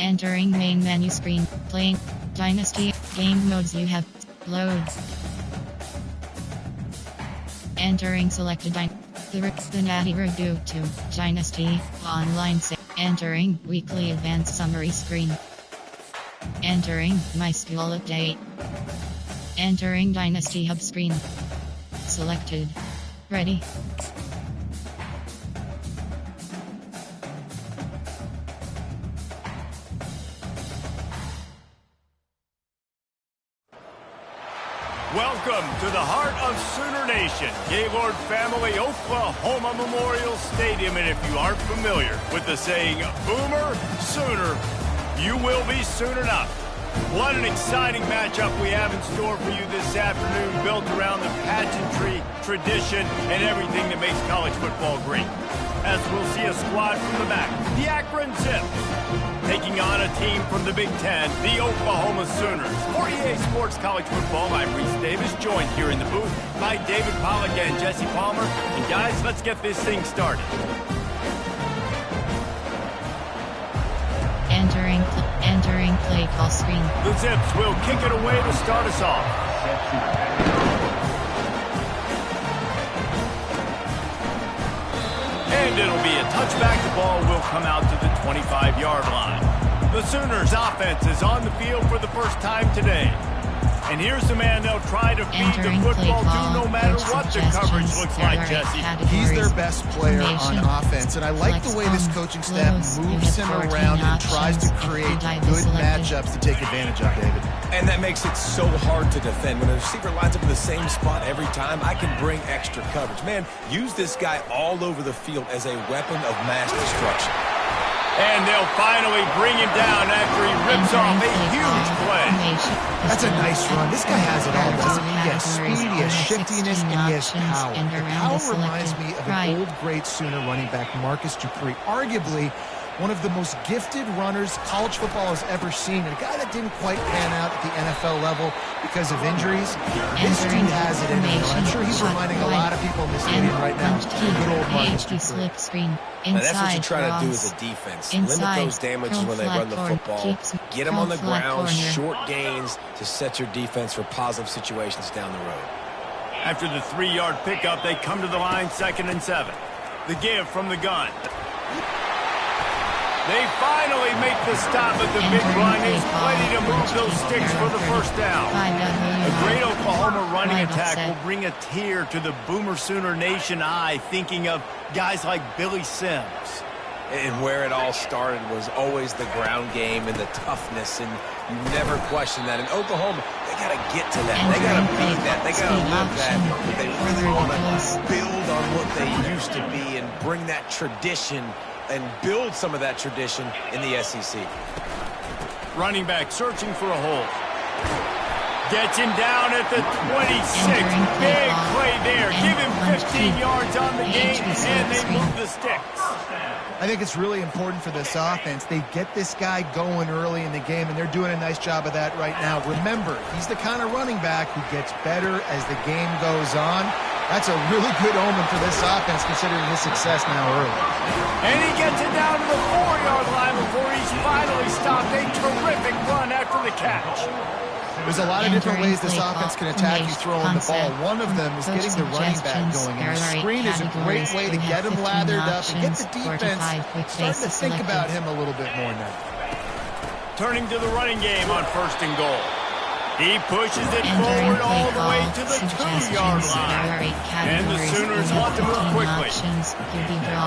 Entering main menu screen. Playing. Dynasty. Game modes you have. Load. Entering selected the Natty Redo to Dynasty. Online. Entering weekly advanced summary screen. Entering my school update. Entering Dynasty Hub screen. Selected. Ready. Welcome to the heart of Sooner Nation, Gaylord Family Oklahoma Memorial Stadium. And if you aren't familiar with the saying, Boomer Sooner, you will be soon enough. What an exciting matchup we have in store for you this afternoon, built around the pageantry, tradition, and everything that makes college football great. As we'll see a squad from the back, the Akron Zips, taking on a team from the Big Ten, the Oklahoma Sooners. For EA Sports College Football, I'm Reese Davis, joined here in the booth by David Pollack and Jesse Palmer. And guys, let's get this thing started. Entering play call screen. The Zips will kick it away to start us off. And it'll be a touchback. The ball will come out to the 25-yard line. The Sooners offense is on the field for the first time today. And here's the man they'll try to feed the football to no matter what the coverage looks like, Jesse. He's their best player on offense, and I like the way this coaching staff moves him around and tries to create good matchups to take advantage of, David. And that makes it so hard to defend. When a receiver lines up in the same spot every time, I can bring extra coverage. Man, use this guy all over the field as a weapon of mass destruction. And they'll finally bring him down after he rips off a huge play. That's a nice run. This guy has it all, doesn't he? He has speed, he has shiftiness, and he has power. The power reminds me of an old great Sooner running back, Marcus Dupree. Arguably one of the most gifted runners college football has ever seen. And a guy that didn't quite pan out at the NFL level because of injuries. This dude has it in him. I'm sure he's reminding a lot of people in the stadium right now. Good old Marcus Dupree. Now that's what you try to do as a defense. Limit those damages when they run the football. Get them on the ground, short gains to set your defense for positive situations down the road. After the 3-yard pickup, they come to the line 2nd and 7. The give from the gun. They finally make the stop, but the big run is plenty to move those sticks for the first down. A great Oklahoma running attack will bring a tear to the Boomer Sooner Nation eye, thinking of guys like Billy Sims. And where it all started was always the ground game and the toughness, and you never question that. In Oklahoma, they got to get to that. They got to be that. They got to live that. They really want to build on what they used to be and bring that tradition and build some of that tradition in the SEC. Running back searching for a hole. Gets him down at the 26. Big play there. Give him 15 yards on the game, and they move the sticks. I think it's really important for this offense. They get this guy going early in the game, and they're doing a nice job of that right now. Remember, he's the kind of running back who gets better as the game goes on. That's a really good omen for this offense, considering his success now early. And he gets it down to the 4-yard line before he's finally stopped. A terrific run after the catch. There's a lot of different ways this offense can attack you throwing the ball. One of them is getting the running back going. And the screen is a great way to get him lathered up and get the defense starting to think about him a little bit more now. Turning to the running game on 1st and goal. He pushes it forward all the way to the 2-yard line. And the Sooners want to move quickly.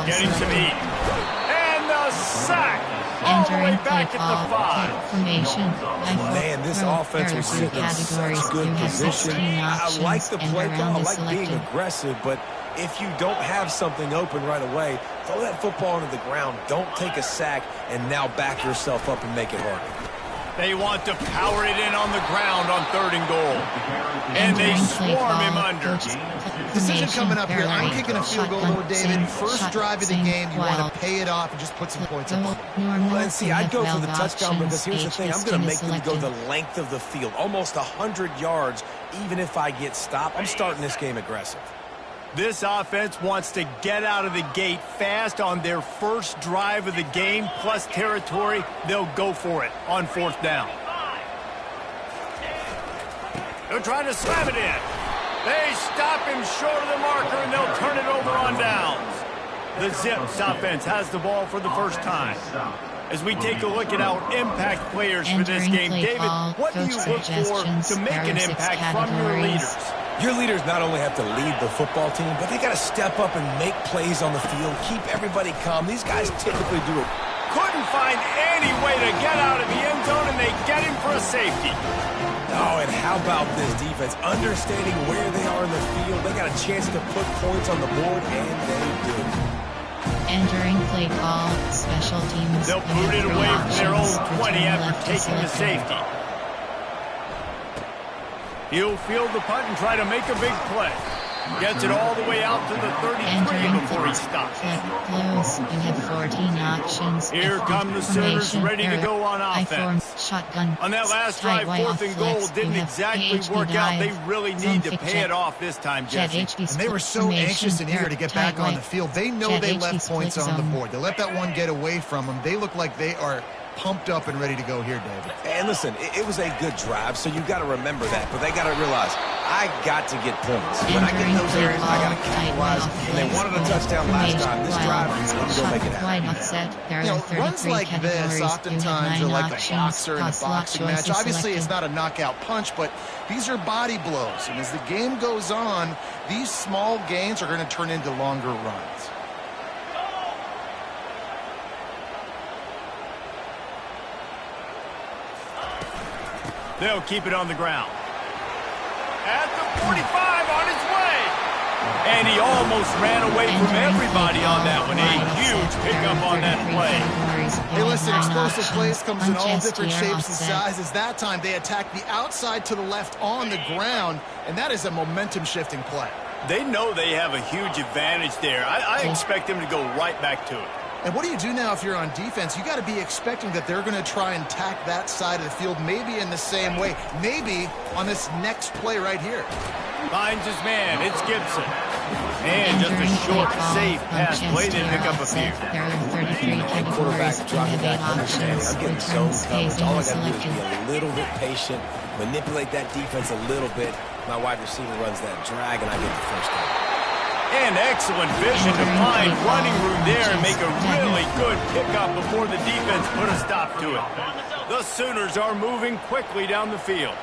Getting some heat. And the sack. All the way back at the 5. Man, this offense was sitting in such good position. I like the play call. I like being aggressive, but if you don't have something open right away, throw that football into the ground. Don't take a sack and now back yourself up and make it harder. They want to power it in on the ground on 3rd and goal. And they swarm him under. Decision coming up here. I'm kicking a field goal, though, David. First drive of the game, you want to pay it off and just put some points up. Well, and see, I'd go for the touchdown because here's the thing. I'm going to make them go the length of the field, almost 100 yards. Even if I get stopped, I'm starting this game aggressive. This offense wants to get out of the gate fast on their first drive of the game, plus territory. They'll go for it on 4th down. They're trying to slam it in. They stop him short of the marker, and they'll turn it over on downs. The Zips offense has the ball for the first time. As we take a look at our impact players for this game, David, what do you look for to make an impact from your leaders? Your leaders not only have to lead the football team, but they got to step up and make plays on the field, keep everybody calm. These guys typically do it. Couldn't find any way to get out of the end zone, and they get him for a safety. Oh, and how about this defense? Understanding where they are in the field, they got a chance to put points on the board, and they did. Entering play call, special teams. They'll boot it away from their own 20 after taking the safety. He'll field the punt and try to make a big play. Gets it all the way out to the 33 before he stops. Close. You have 14 options. Here come the Sooners ready to go on offense. Shotgun. On that last drive, 4th and goal didn't exactly work out. They really need to pay it off this time, Jesse. And they were so anxious and eager to get back on the field. They know they left points on the board. They let that one get away from them. They look like they are pumped up and ready to go here, David. And listen, it was a good drive, so you got to remember that. But they got to realize, I got to get points. When I get in those areas, I got to capitalize. And they wanted a touchdown last time. This drive, let me go make it happen. You know, runs like this oftentimes are like the boxer in a boxing match. Obviously, it's not a knockout punch, but these are body blows. And as the game goes on, these small gains are going to turn into longer runs. They'll keep it on the ground. At the 45, on his way. And he almost ran away from everybody on that one. A huge pickup on that play. Hey, listen, explosive plays comes in all different shapes and sizes. That time, they attacked the outside to the left on the ground, and that is a momentum-shifting play. They know they have a huge advantage there. I expect them to go right back to it. And what do you do now if you're on defense? You got to be expecting that they're going to try and tack that side of the field, maybe in the same way, maybe on this next play right here. Finds his man. It's Gibson. And just a short, safe pass play to pick up a few. There are 33 categories. You have 8 options. Returns, phasing, all I got to do is selected. be a little bit patient, manipulate that defense a little bit. My wide receiver runs that drag, and I get the first down. And excellent vision to find running room there and make a really good pickup before the defense put a stop to it. The Sooners are moving quickly down the field.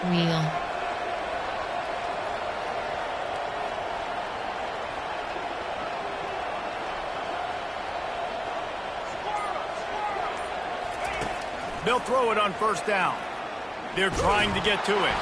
Wheel. They'll throw it on 1st down. They're trying to get to it.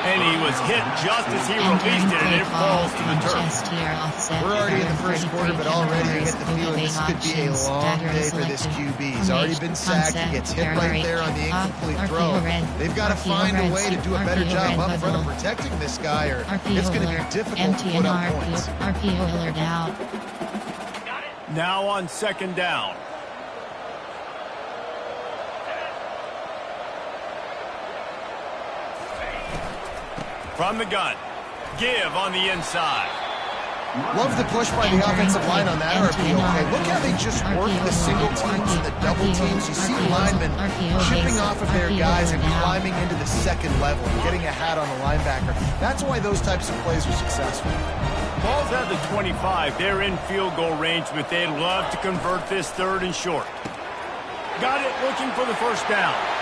And he was hit just as he released it, and it falls to the turf. We're already in the first quarter, but already you get the feeling this could be a long day for this QB. He's already been sacked. He gets hit right there on the incomplete throw. They've got to find a way to do a better job up front of protecting this guy, or it's going to be difficult to put up points. RPO alert out. Now on 2nd down. From the gun. Give on the inside. Love the push by the offensive line on that RPO. Okay, look how they just work the single teams and the double teams. You see linemen chipping off of their guys and climbing into the 2nd level and getting a hat on the linebacker. That's why those types of plays are successful. Ball's at the 25. They're in field goal range, but they'd love to convert this 3rd and short. Got it, looking for the 1st down.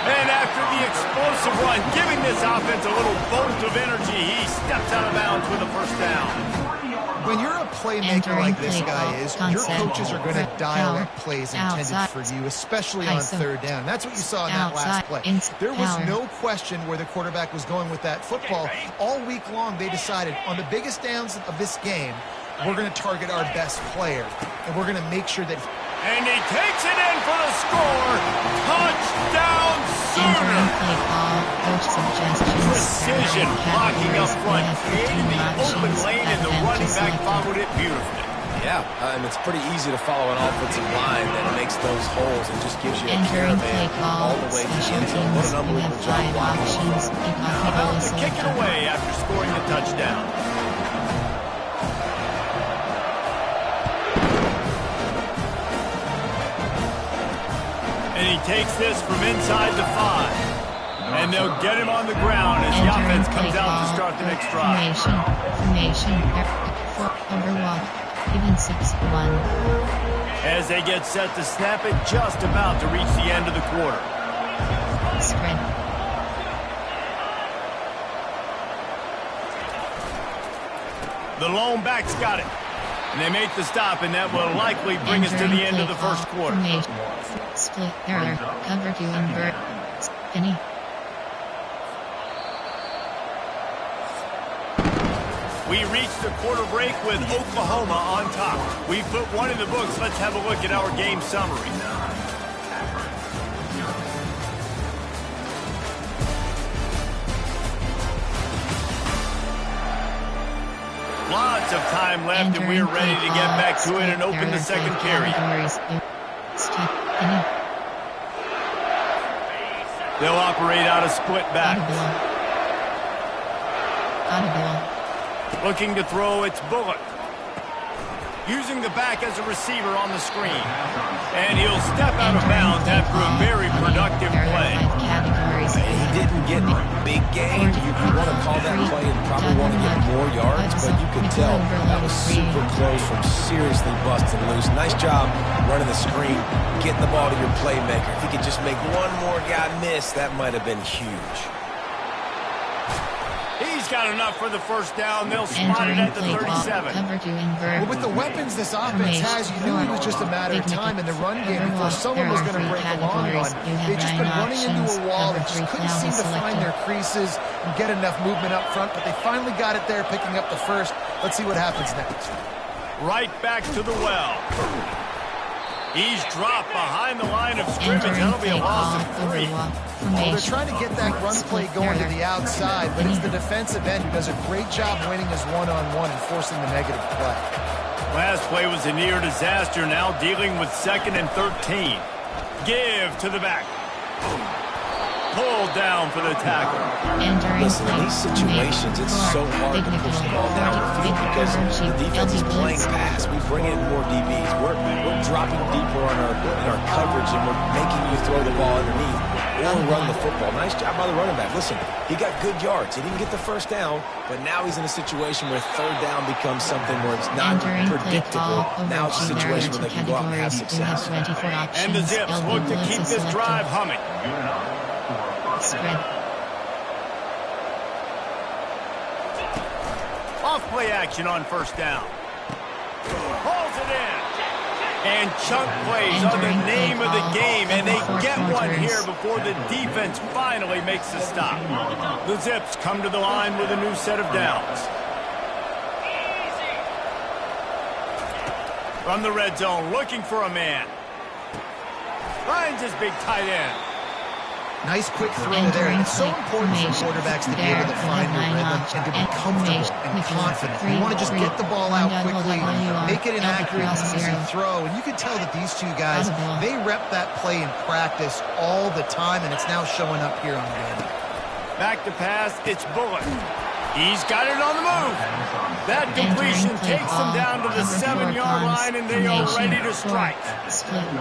And after the explosive run, giving this offense a little bolt of energy, he steps out of bounds with a 1st down. When you're a playmaker like this guy is, your coaches are going to dial up plays intended for you, especially on 3rd down. That's what you saw in that last play. There was no question where the quarterback was going with that football. All week long, they decided on the biggest downs of this game, we're going to target our best player, and we're going to make sure that... And he takes it in for the score. Touchdown, Sooner. Precision blocking up front, creating the open lane, and the running back followed it beautifully. Yeah, and it's pretty easy to follow an offensive line that makes those holes and just gives you a caravan all the way to the end zone. What an unbelievable job blocking. About to kick it away after scoring the touchdown. And he takes this from inside the 5. And they'll get him on the ground as the offense comes out to start the next drive. Formation. Overwalk. Even 6-1. As they get set to snap it, just about to reach the end of the quarter. Spread. The lone back's got it. And they make the stop, and that will likely bring us to the end of the first quarter. Split error. Cover 2 invert. Spinny. We reached the quarter break with Oklahoma on top. We put one in the books. Let's have a look at our game summary. Lots of time left, and we're ready to get back to it and open the second period. They'll operate out a split back. Looking to throw, it's Bullock. Using the back as a receiver on the screen. And he'll step out of bounds after a very productive play. He didn't get big gain. You want to call that play and probably want to get more yards, but you could tell that was super close from seriously busting loose. Nice job running the screen, getting the ball to your playmaker. If he could just make one more guy miss, that might have been huge. He's got enough for the first down. They'll spot it at the 37. Well, with the weapons this offense has, you knew it was just a matter of time in the run game before someone was going to break a long run. They've just been running into a wall and just couldn't seem to find their creases and get enough movement up front, but they finally got it there, picking up the first. Let's see what happens next. Right back to the well. He's dropped behind the line of scrimmage. That'll be a loss of 3. Well, they're trying to get that run play going to the outside, but it's the defensive end who does a great job winning his one-on-one and forcing the negative play. Last play was a near disaster. Now dealing with 2nd and 13. Give to the back. Pulled down for the tackle. Listen, in these situations, it's so hard to push the ball down the field because the defense is playing pass. We bring in more DBs. We're dropping deeper in our coverage, and we're making you throw the ball underneath or run the football. Nice job by the running back. Listen, he got good yards. He didn't get the first down, but now he's in a situation where 3rd down becomes something where it's not predictable. Now it's a situation where they can go out and have success. And the Zips look to keep this drive humming. Spread. Off play action on first down. Pulls it in. And chunk plays are the name of the game, and they get one here before the defense finally makes the stop. The Zips come to the line with a new set of downs. From the red zone, looking for a man. Finds his big tight end. Nice quick throw there, and it's so important for quarterbacks to be able to find their rhythm and to be comfortable and confident. You want to just get the ball out quickly, make it an accurate, easy throw, and you can tell that these two guys, they rep that play in practice all the time, and it's now showing up here on the game. Back to pass, it's Bullock. He's got it on the move. That completion takes them down to the 7-yard line, and they are ready to strike.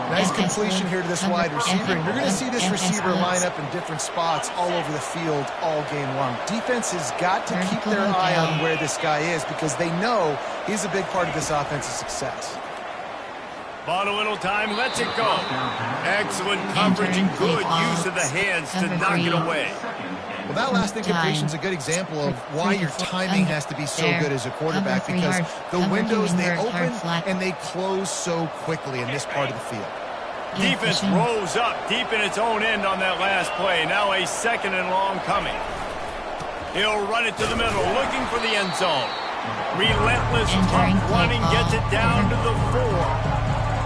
Nice completion here to this wide receiver, and you're going to see this receiver line up in different spots all over the field all game long. Defense has got to keep their eye on where this guy is because they know he's a big part of this offense's success. Bought a little time, lets it go. Excellent coverage and good use of the hands to knock it away. Well, that last incompletion is a good example of why your timing has to be so good as a quarterback because the windows, they open and they close so quickly in this part of the field. Defense rose up deep in its own end on that last play. Now a 2nd and long coming. He'll run it to the middle, looking for the end zone. Relentless tough running gets it down to the 4.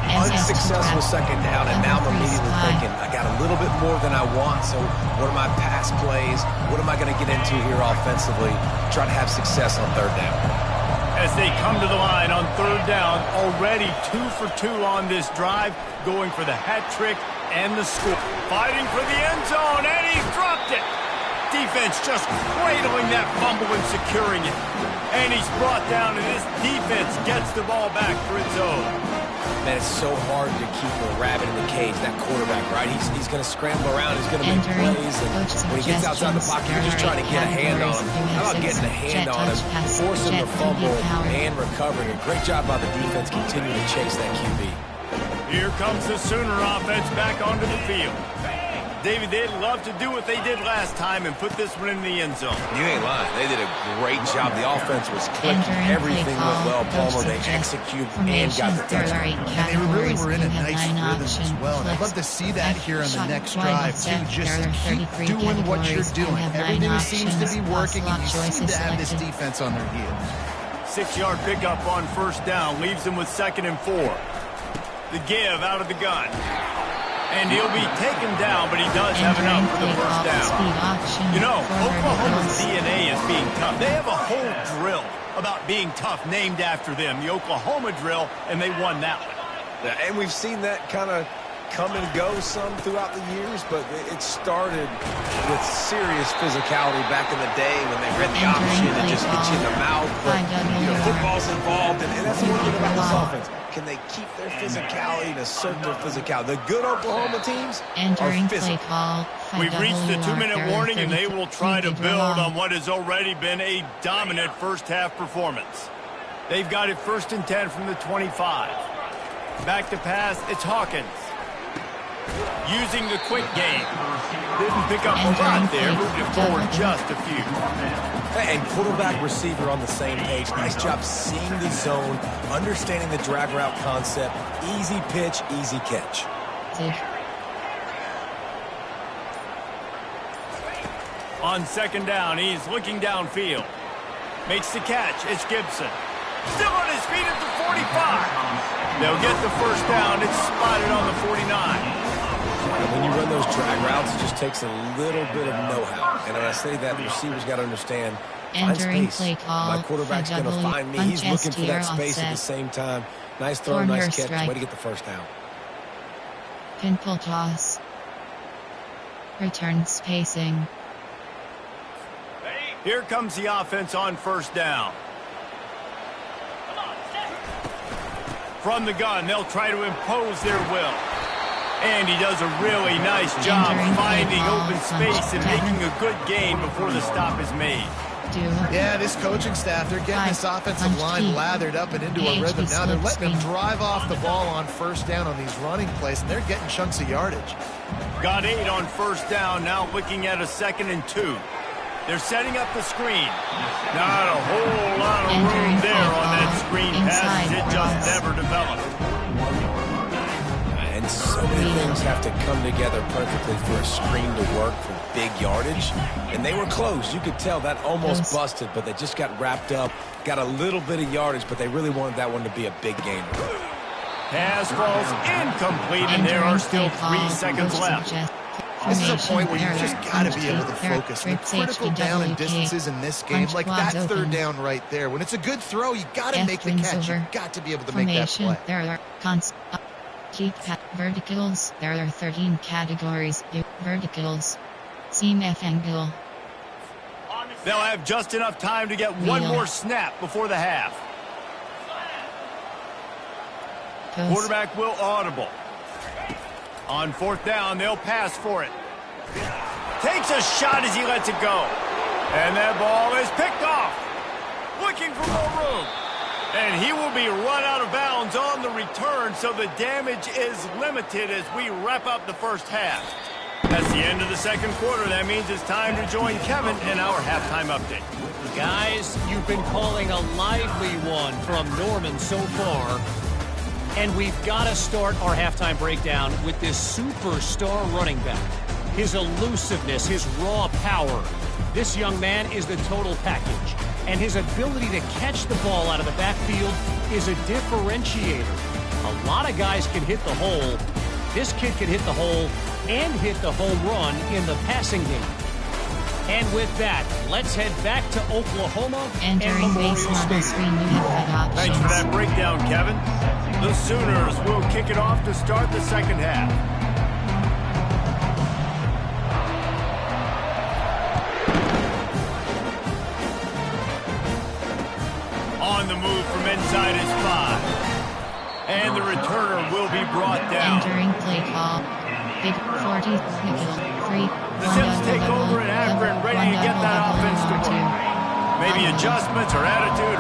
Unsuccessful 2nd down, and now I'm immediately thinking, I got a little bit more than I want, so what are my pass plays? What am I going to get into here offensively? Try to have success on 3rd down. as they come to the line on third down, already 2 for 2 on this drive, going for the hat trick and the score. Fighting for the end zone, and he's dropped it. Defense just cradling that fumble and securing it. And he's brought down, and this defense gets the ball back for its own. Man, it's so hard to keep a rabbit in the cage, that quarterback, right? He's going to scramble around. He's going to make plays. And when he gets outside the pocket, you're just trying to get a hand on him. How about getting a hand on him, forcing the fumble, and recovering? A great job by the defense continuing to chase that QB. Here comes the Sooner offense back onto the field. David, they'd love to do what they did last time and put this one in the end zone. You ain't lying. They did a great job. The offense was clicking. Everything went well. Palmer, they executed and got the touchdown. And they really were in a nice rhythm as well. And I'd love to see that here on the next drive, too. Just keep doing what you're doing. Everything seems to be working, and you seem to have this defense on their heels. 6-yard pickup on first down leaves them with 2nd and 4. The give out of the gun. And he'll be taken down, but he does have enough for the first down. You know, Oklahoma's DNA is being tough. They have a whole drill about being tough named after them, the Oklahoma drill, and they won that one. Yeah, and we've seen that kind of come and go some throughout the years, but it started with serious physicality back in the day when they read the option and just hit you in the mouth. But, you know, football's involved, and that's one thing about this offense. Can they keep their physicality and assert their physicality? The good Oklahoma teams are physical. We've reached the 2-minute warning, and they will try to build on what has already been a dominant first-half performance. They've got it 1st and 10 from the 25. Back to pass, it's Hawkins. Using the quick game. Didn't pick up a lot there, moved it forward just a few. And quarterback receiver on the same page. Nice job seeing the zone, understanding the drag route concept. Easy pitch, easy catch. On 2nd down, he's looking downfield. Makes the catch. It's Gibson. Still on his feet at the 45. They'll get the first down. It's spotted on the 49. And when you run those drag routes, it just takes a little bit of know-how. And when I say that, the receivers got to understand, find space. My quarterback's going to find me. He's looking for that space at the same time. Nice throw, nice catch. Way to get the first down. Pinball toss. Return spacing. Here comes the offense on first down. From the gun, they'll try to impose their will. And he does a really nice job finding open space and making a good gain before the stop is made. Yeah, this coaching staff, they're getting this offensive line lathered up and into a rhythm. Now they're letting them drive off the ball on first down on these running plays, and they're getting chunks of yardage. Got 8 on first down, now looking at a 2nd and 2. They're setting up the screen. Not a whole lot of room there on that screen pass. It just never developed. And so many things have to come together perfectly for a screen to work for big yardage. And they were close. You could tell that almost busted, but they just got wrapped up, got a little bit of yardage, but they really wanted that one to be a big gainer. Pass falls incomplete, and there are still 3 seconds left. This is a point where you just got to be able to focus. The critical down and distances in this game, like that 3rd down right there. When it's a good throw, you got to make the catch. You got to be able to make that play. There are verticals. There are 13 categories. Verticals. Seam F angle. They'll have just enough time to get one more snap before the half. Quarterback will audible. On 4th down, they'll pass for it. Takes a shot as he lets it go. And that ball is picked off. Looking for more room. And he will be run out of bounds on the return, so the damage is limited as we wrap up the first half. That's the end of the 2nd quarter. That means it's time to join Kevin in our halftime update. Guys, you've been calling a lively one from Norman so far. And we've got to start our halftime breakdown with this superstar running back. His elusiveness, his raw power. This young man is the total package. And his ability to catch the ball out of the backfield is a differentiator. A lot of guys can hit the hole. This kid can hit the hole and hit the home run in the passing game. And with that, let's head back to Oklahoma and Entering Memorial base model Stadium. 3 new head options. Thanks for that breakdown, Kevin. The Sooners will kick it off to start the second half. On the move from inside is 5. And the returner will be brought down. Entering play call. Big 40, nickel 3. The Zips take over and after and ready to get that offense to work. Maybe adjustments or attitude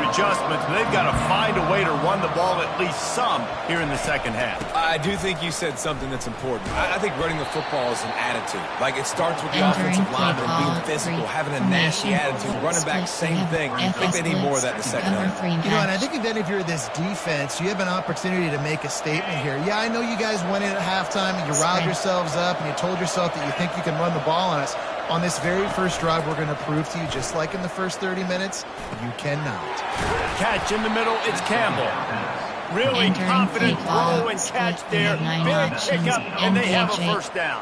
adjustments, but they've got to find a way to run the ball at least some here in the second half. I do think you said something that's important. I think running the football is an attitude. Like, it starts with the offensive lineman being physical, having a nasty attitude. Running back, same thing. I think they need more of that in the second half. You know, and I think then if you're this defense, you have an opportunity to make a statement here. Yeah, I know you guys went in at halftime and you riled yourselves up and you told yourself that you think you can run the ball on us. On this very first drive, we're going to prove to you, just like in the first 30 minutes, you cannot. Catch in the middle, it's Campbell. Really confident throw and catch there. Big pickup, and they have a first down.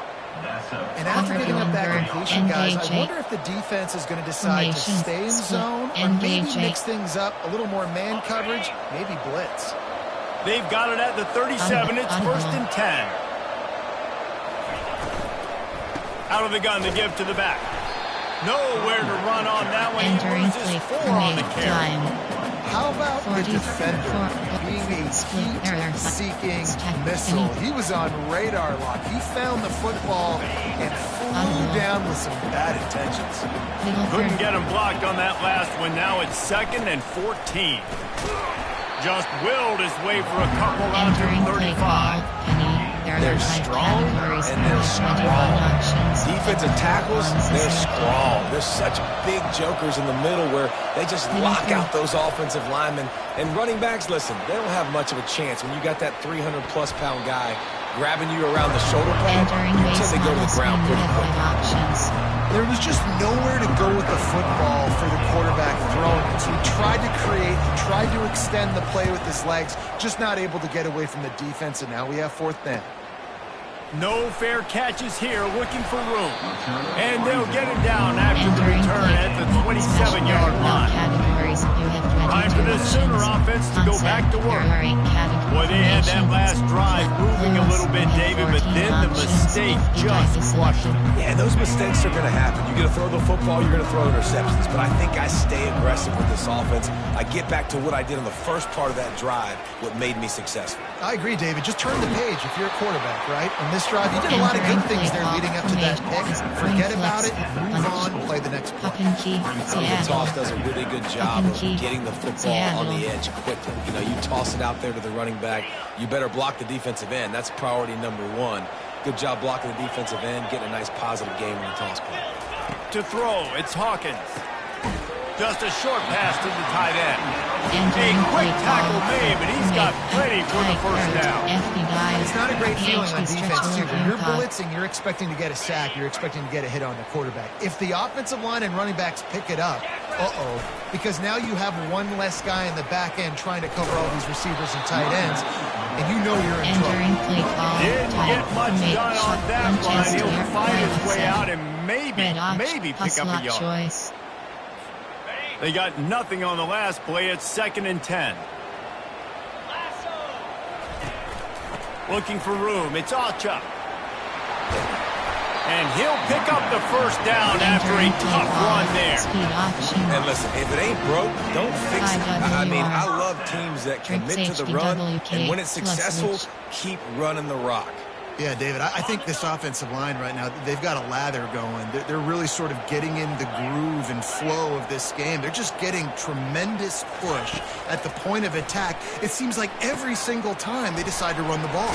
And after getting up that completion, guys, I wonder if the defense is going to decide to stay in zone or maybe mix things up, a little more man coverage, maybe blitz. They've got it at the 37. It's first and 10. Out of the gun to give to the back. Nowhere to run on that one. He loses 4 on the carry. How about the defender being a heat-seeking missile? He was on radar lock. He found the football and flew down with some bad intentions. Couldn't get him blocked on that last one. Now it's 2nd and 14. Just willed his way for a couple out to 35. They're strong, and they're strong. Defensive tackles, they're strong. There's such big jokers in the middle where they just lock out those offensive linemen. And running backs, listen, they don't have much of a chance when you got that 300-plus pound guy grabbing you around the shoulder pad. You tend to go to the ground pretty quick. There was just nowhere to go with the football for the quarterback throwing it. So he tried to create, he tried to extend the play with his legs, just not able to get away from the defense, and now we have 4th down. No fair catches here, looking for room. And they'll get it down after the return at the 27-yard line. Time for the Sooner offense to go back to work. Boy, they had that last drive moving a little bit, David, but then the mistake just crushed them. Yeah, those mistakes are going to happen. You're going to throw the football, you're going to throw interceptions, but I think I stay aggressive with this offense. I get back to what I did in the first part of that drive, what made me successful. I agree, David. Just turn the page if you're a quarterback, right? On this drive, you did a lot of good things there leading up to that pick. Forget about it, move on, play the next play. The toss does a really good job of getting the football on the edge quickly. You know, you toss it out there to the running back, you better block the defensive end. That's priority number 1. Good job blocking the defensive end, getting a nice positive game in the toss play. To throw, it's Hawkins. Just a short pass to the tight end. A quick tackle made, but he's got plenty for the first down. It's not a great feeling on defense, too. When you're blitzing, you're expecting to get a sack. You're expecting to get a hit on the quarterback. If the offensive line and running backs pick it up, because now you have one less guy in the back end trying to cover all these receivers and tight ends, and you know you're in trouble. Didn't get much done on that line. He'll fight his way out and maybe pick up a yard. They got nothing on the last play. It's 2nd and 10. Looking for room. It's Alchuk. And he'll pick up the first down after a tough run there. And listen, if it ain't broke, don't fix it. I mean, I love teams that commit to the run, and when it's successful, keep running the rock. Yeah, David, I think this offensive line right now, they've got a lather going. They're really sort of getting in the groove and flow of this game. They're just getting tremendous push at the point of attack. It seems like every single time they decide to run the ball.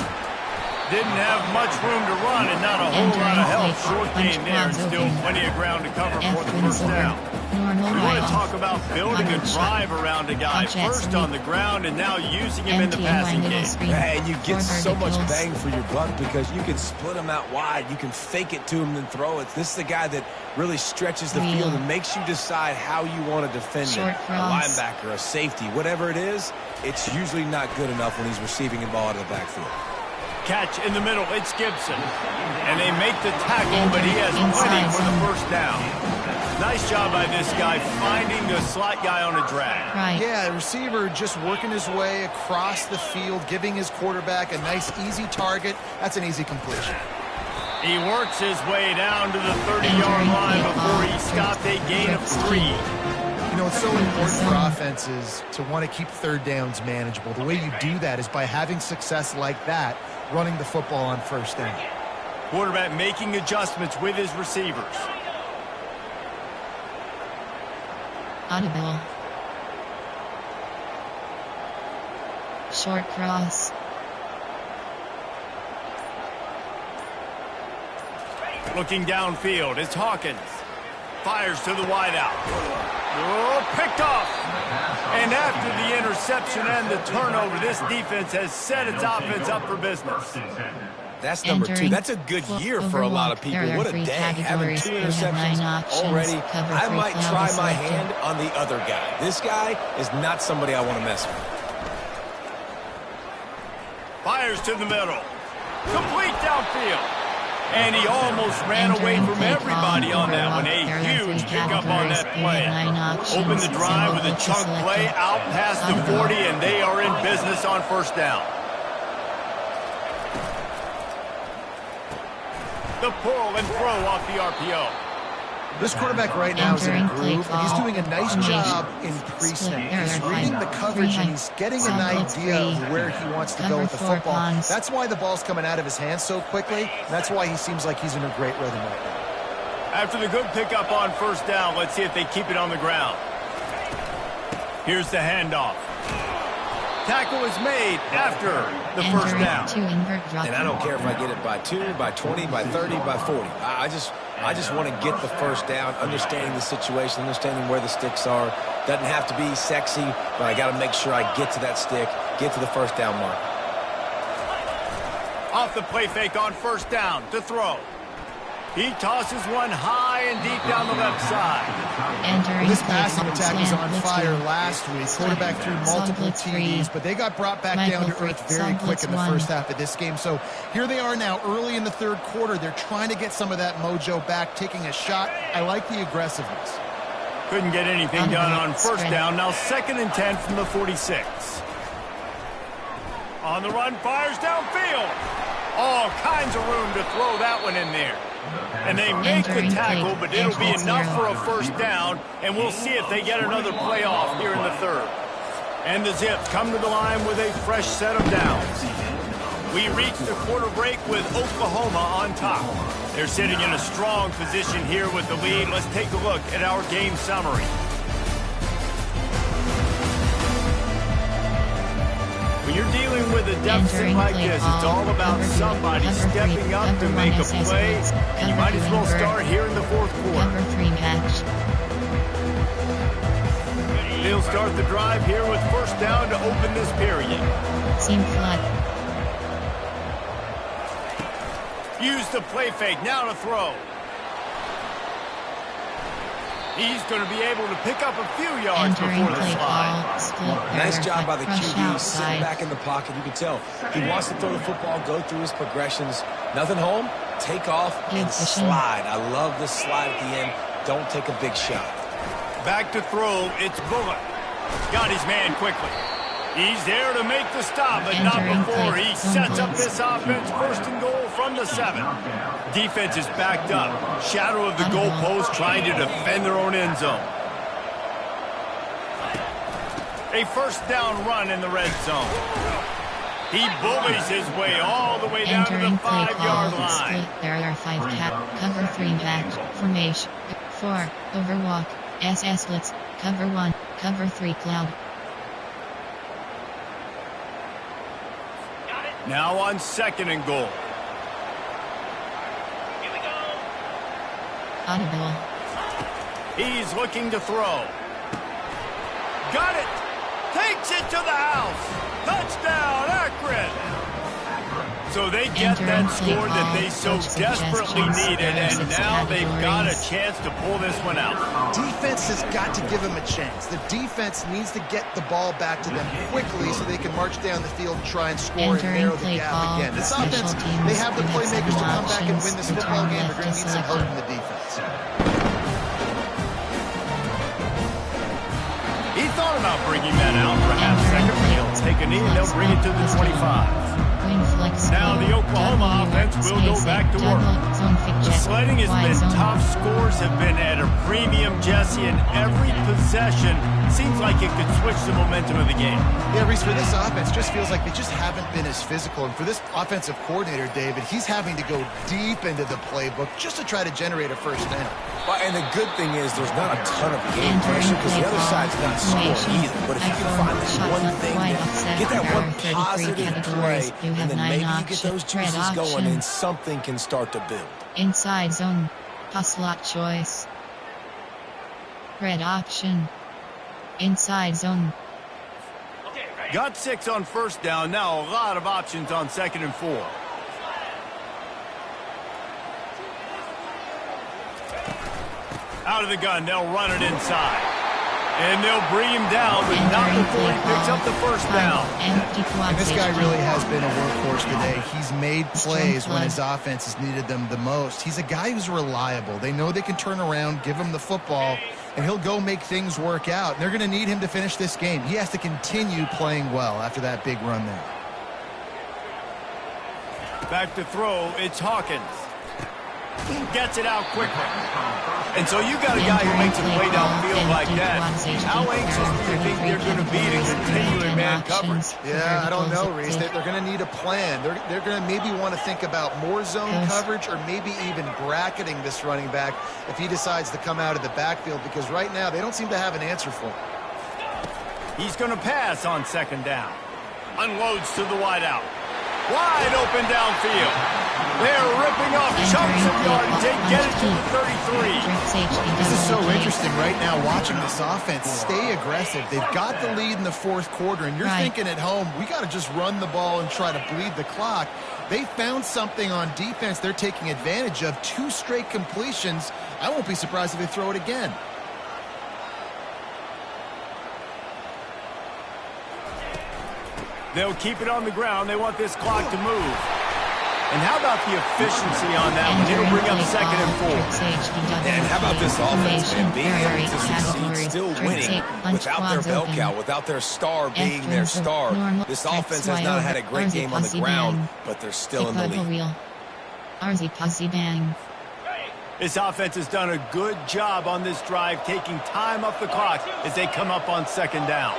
Didn't have much room to run and not a whole lot of help. Short game there and still plenty of ground to cover for the first down. We want to talk about building a drive around a guy. First on the ground and now using him in the passing game. And you get so much bang for your buck because you can split him out wide. You can fake it to him and then throw it. This is the guy that really stretches the field and makes you decide how you want to defend it. A linebacker, a safety, whatever it is, it's usually not good enough when he's receiving the ball out of the backfield. catch in the middle. It's Gibson. And they make the tackle, but he has plenty for the first down. Nice job by this guy finding the slot guy on a drag. Right. Yeah, the receiver just working his way across the field, giving his quarterback a nice, easy target. That's an easy completion. He works his way down to the 30-yard line before he stopped a gain of 3. You know, it's so important for offenses to want to keep third downs manageable. The way you do that is by having success like that, running the football on first down. Quarterback making adjustments with his receivers. Audible. Short cross. Looking downfield, it's Hawkins. Fires to the wideout. Oh, picked off. And after the interception and the turnover, this defense has set its offense up for business. That's number 2. That's a good year for a lot of people. What a day. Having 2 interceptions already. I might try my hand on the other guy. This guy is not somebody I want to mess with. Fires to the middle. Complete downfield. And he almost ran away from everybody on that one. A huge pickup on that play. Open the drive with a chunk play out past the 40, and they are in business on first down. The pull and throw off the RPO. This quarterback right now is in a groove, and he's doing a nice job in pre-snap. He's reading the coverage, and he's getting an idea of where he wants to go with the football. That's why the ball's coming out of his hands so quickly. That's why he seems like he's in a great rhythm right now. After the good pickup on first down, let's see if they keep it on the ground. Here's the handoff. Tackle is made after the first down. And I don't care if I get it by 2, by 20, by 30, by 40. I just want to get the first down, understanding the situation, understanding where the sticks are. Doesn't have to be sexy, but I got to make sure I get to that stick, get to the first down mark. Off the play fake on first down to throw. He tosses one high and deep down the left side. Well, this passing attack was on fire last week. Quarterback threw multiple TDs, but they got brought back down to earth very quick in the first half of this game. So here they are now early in the third quarter. They're trying to get some of that mojo back, taking a shot. I like the aggressiveness. Couldn't get anything done on first down. Now 2nd and 10 from the 46. On the run, fires downfield. All kinds of room to throw that one in there. And they make the tackle, but it'll be enough for a first down, and we'll see if they get another play off here in the third. And the Zips come to the line with a fresh set of downs. We reach the quarter break with Oklahoma on top. They're sitting in a strong position here with the lead. Let's take a look at our game summary. When you're dealing with a deficit like this, it's all about somebody stepping up to make a play, and you might as well start here in the fourth quarter. They'll start the drive here with first down to open this period. Seam flat. Use the play fake, now to throw. He's going to be able to pick up a few yards before the slide. Nice job by the QB, sitting back in the pocket. You can tell he wants to throw the football, go through his progressions. Nothing home, take off, and slide. I love the slide at the end. Don't take a big shot. Back to throw, it's Bullock. Got his man quickly. He's there to make the stop, but not before he sets up this offense. 1st and goal from the 7. Defense is backed up. Shadow of the goalpost trying to defend their own end zone. A first down run in the red zone. He bullies his way all the way down to the 5-yard line. There are 5 cap, cover 3 match, formation, 4, overwalk, SS splits, cover 1, cover 3 cloud. Now on 2nd and goal. Here we go. Audible. He's looking to throw. Got it. Takes it to the house. Touchdown, Akron. So they get that score that they so desperately needed, and now they've got a chance to pull this one out. Defense has got to give them a chance. The defense needs to get the ball back to them quickly so they can march down the field and try and score and narrow the gap again. This offense, they have the playmakers to come back and win this football game. They're going to need some help from the defense. He thought about bringing that out for half second, but he'll take a knee and they'll bring it to the 25. Now the Oklahoma offense will go back to work. The sledding has been tough. Scores have been at a premium, Jesse, and every possession seems like it could switch the momentum of the game. Yeah, Reese, for this offense, just feels like they just haven't been as physical. And for this offensive coordinator, David, he's having to go deep into the playbook just to try to generate a first down. Well, and the good thing is there's not a ton of game pressure because the other side's not scoring either. But if you can find that one thing, get that one positive play, and then maybe you get those juices going and something can start to build. Inside zone. Pass lot choice. Red option. Inside zone. Got 6 on first down. Now a lot of options on 2nd and 4. Out of the gun, they'll run it inside. And they'll bring him down, but not before he picks up the first down. And this guy really has been a workhorse today. He's made plays when his offense has needed them the most. He's a guy who's reliable. They know they can turn around, give him the football, and he'll go make things work out. And they're going to need him to finish this game. He has to continue playing well after that big run there. Back to throw, it's Hawkins. Gets it out quickly. And so you got a guy who makes a play downfield like that. How anxious do you think they're going to be to continue in man coverage? Yeah, I don't know, Reese. They're going to need a plan. They're going to maybe want to think about more zone coverage or maybe even bracketing this running back if he decides to come out of the backfield, because right now they don't seem to have an answer for him. He's going to pass on 2nd down. Unloads to the wideout. Wide open downfield. They're ripping off chunks of yards. They get it to the 33. This is so interesting right now watching this offense stay aggressive. They've got the lead in the 4th quarter, and you're thinking at home, we got to just run the ball and try to bleed the clock. They found something on defense they're taking advantage of. 2 straight completions. I won't be surprised if they throw it again. They'll keep it on the ground. They want this clock to move. And how about the efficiency on that one? It'll bring up 2nd and 4. And how about this offense, man? Being able to succeed, still winning without their bell cow, without their star being their star. This offense has not had a great game on the ground, but they're still in the lead. This offense has done a good job on this drive, taking time off the clock as they come up on 2nd down.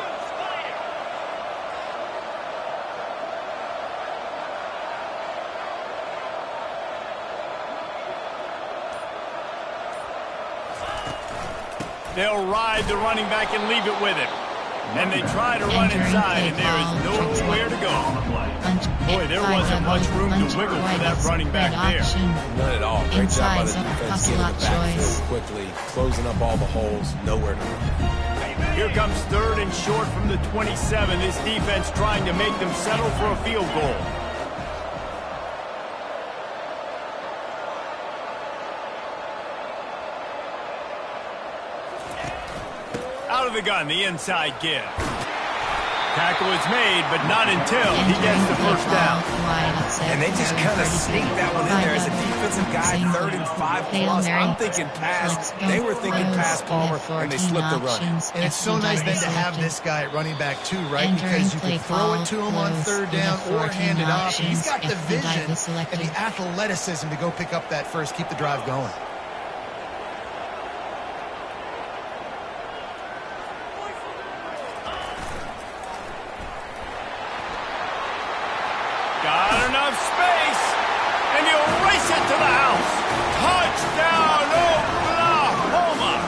They'll ride the running back and leave it with him. And they try to run inside, and there is nowhere to go. Boy, there wasn't much room to wiggle for that running back there. None at all. Great job by the defense getting the backfield quickly, closing up all the holes, nowhere to run. Here comes 3rd and short from the 27. This defense trying to make them settle for a field goal. Out of the gun, the inside give. Tackle is made, but not until he gets the first down. And they just kind of sneaked that one in there as a defensive guy, 3rd and 5 plus. I'm thinking pass. They were thinking pass, Palmer, and they slipped the run. And it's so nice then to have this guy at running back too, right? Because you can throw it to him on 3rd down or hand it off. He's got the vision and the athleticism to go pick up that first, keep the drive going. Got enough space, and he'll race it to the house. Touchdown, Oklahoma!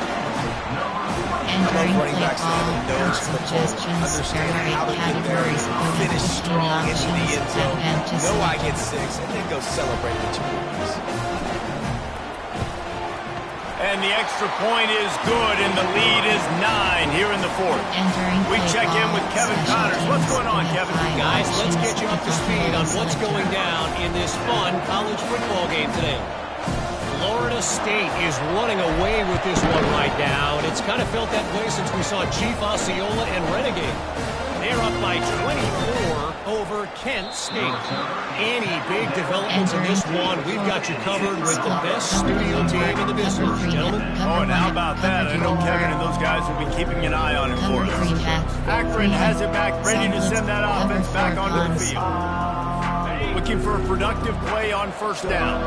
Entering play call, suggestions, area categories, finish strong into the end zone. Know I get 6, and then go celebrate with your boys. And the extra point is good, and the lead is 9 here in the fourth. We check in with Kevin Connors. What's going on, Kevin? Guys, let's get you up to speed on what's going down in this fun college football game today. Florida State is running away with this one right now, and it's kind of felt that way since we saw Chief Osceola and Renegade. They're up by 24 over Kent State. Any big developments in this one, we've got you covered with the best studio team in the business, gentlemen. Oh, and how about that? I know Kevin and those guys will be keeping an eye on it for us. Akron has it back, ready to send that offense back onto the field. Looking for a productive play on first down.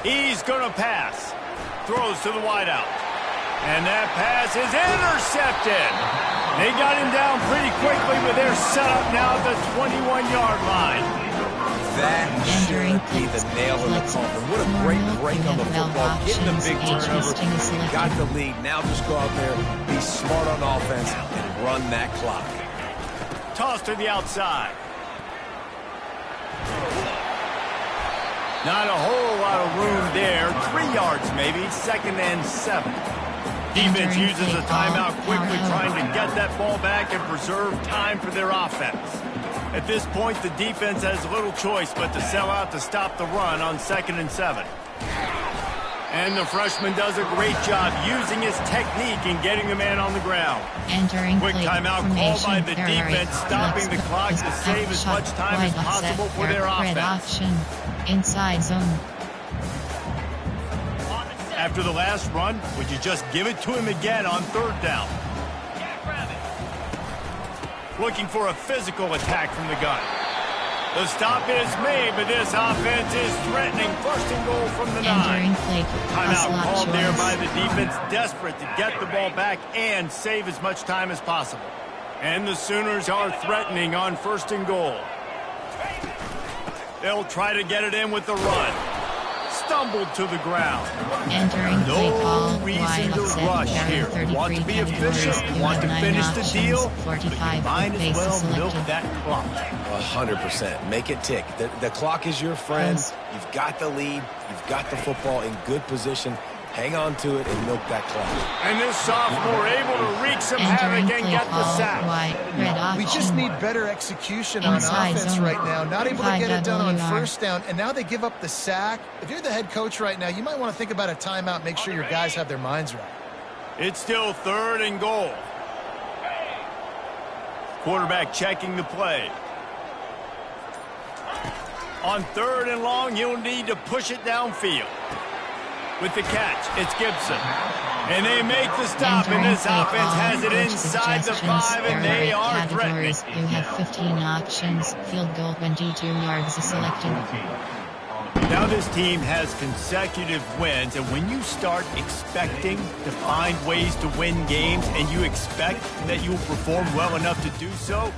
He's going to pass. Throws to the wideout. And that pass is intercepted. They got him down pretty quickly, but they're set up now at the 21-yard line. That should be the nail in the coffin. What a great break on the football. Getting the big turnover. Got the lead. Now just go out there, be smart on offense, and run that clock. Toss to the outside. Not a whole lot of room there. 3 yards maybe. 2nd and 7. Defense uses a timeout quickly, trying to get that ball back and preserve time for their offense. At this point, the defense has little choice but to sell out to stop the run on 2nd and 7. And the freshman does a great job using his technique and getting the man on the ground. Quick timeout called by the defense, stopping the clock to save as much time as possible for their offense. Inside zone. After the last run, would you just give it to him again on 3rd down? Looking for a physical attack from the gun. The stop is made, but this offense is threatening. 1st and goal from the 9. Timeout called there by the defense, desperate to get the ball back and save as much time as possible. And the Sooners are threatening on 1st and goal. They'll try to get it in with the run. Stumbled to the ground. No reason to rush here. Want to be efficient, want to finish the deal, but you might as well milk that clock. 100%. Make it tick. The clock is your friend. You've got the lead. You've got the football in good position. Hang on to it and milk that clock. And this sophomore able to wreak some havoc and get the sack. We just need better execution on offense right now. Not able to get it done on 1st down, and now they give up the sack. If you're the head coach right now, you might want to think about a timeout, make sure your guys have their minds right. It's still 3rd and goal. Quarterback checking the play. On 3rd and long, you'll need to push it downfield. With the catch, it's Gibson. And they make the stop, and this offense has it inside the 5, and they are threatening. You have 15 options. Field goal 22 yards is selected. Now this team has consecutive wins, and when you start expecting to find ways to win games and you expect that you'll perform well enough to do so,